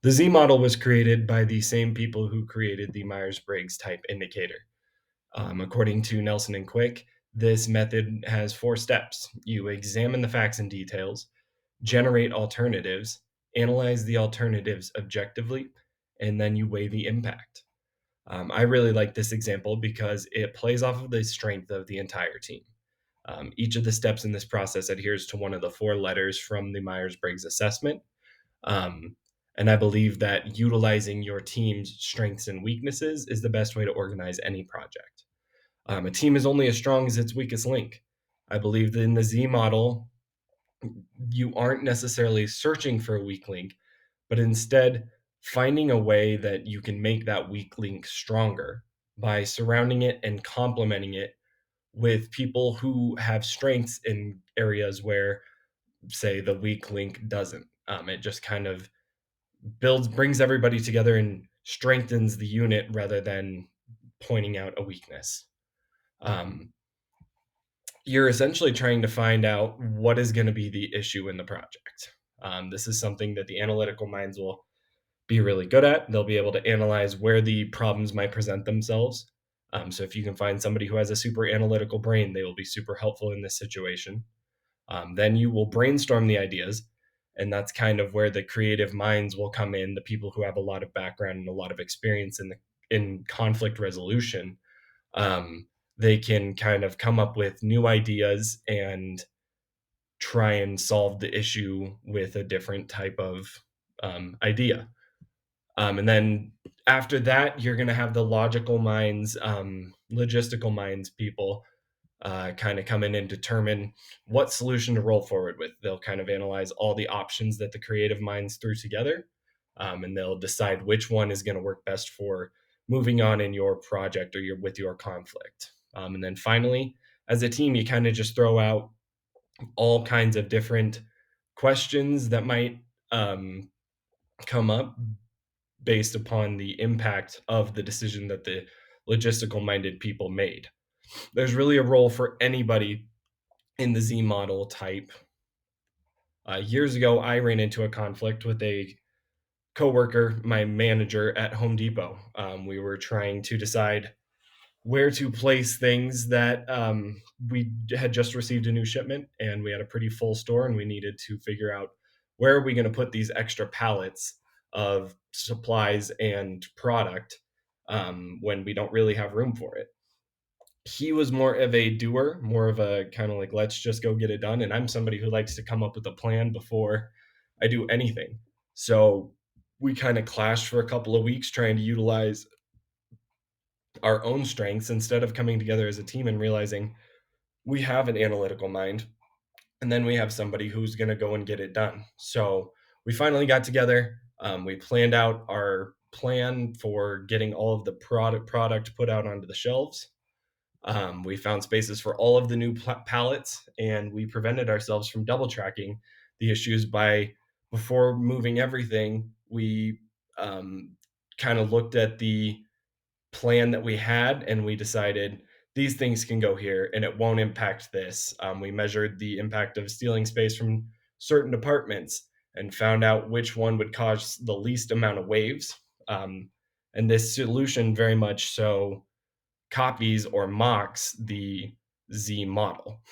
The Z model was created by the same people who created the Myers-Briggs type indicator. According to Nelson and Quick, this method has 4 steps. You examine the facts and details, generate alternatives, analyze the alternatives objectively, and then you weigh the impact. I really like this example because it plays off of the strength of the entire team. Each of the steps in this process adheres to one of the 4 letters from the Myers-Briggs assessment. Um, and I believe that utilizing your team's strengths and weaknesses is the best way to organize any project. A team is only as strong as its weakest link. I believe that in the Z model, you aren't necessarily searching for a weak link, but instead finding a way that you can make that weak link stronger by surrounding it and complementing it with people who have strengths in areas where, say, the weak link doesn't. It just kind of brings everybody together and strengthens the unit rather than pointing out a weakness. You're essentially trying to find out what is going to be the issue in the project. This is something that the analytical minds will be really good at. They'll be able to analyze where the problems might present themselves. So if you can find somebody who has a super analytical brain, they will be super helpful in this situation. Then you will brainstorm the ideas, and that's kind of where the creative minds will come in, the people who have a lot of background and a lot of experience in conflict resolution. They can kind of come up with new ideas and try and solve the issue with a different type of idea. And then after that, you're going to have the logical minds, logistical minds people kind of come in and determine what solution to roll forward with. They'll kind of analyze all the options that the creative minds threw together, and they'll decide which one is going to work best for moving on in your project or with your conflict. And then finally, as a team, you kind of just throw out all kinds of different questions that might come up based upon the impact of the decision that the logistical minded people made. There's really a role for anybody in the Z model type. Years ago, I ran into a conflict with a coworker, my manager at Home Depot. We were trying to decide where to place things that we had just received a new shipment, and we had a pretty full store, and we needed to figure out where are we going to put these extra pallets of supplies and product when we don't really have room for it. He was more of a doer, more of a kind of like, let's just go get it done. And I'm somebody who likes to come up with a plan before I do anything. So we kind of clashed for a couple of weeks trying to utilize our own strengths instead of coming together as a team and realizing we have an analytical mind and then we have somebody who's going to go and get it done. So we finally got together. We planned out our plan for getting all of the product put out onto the shelves. We found spaces for all of the new pallets, and we prevented ourselves from double tracking the issues by, before moving everything, we kind of looked at the plan that we had and we decided these things can go here and it won't impact this. We measured the impact of stealing space from certain departments and found out which one would cause the least amount of waves. And this solution very much so copies or mocks the Z model.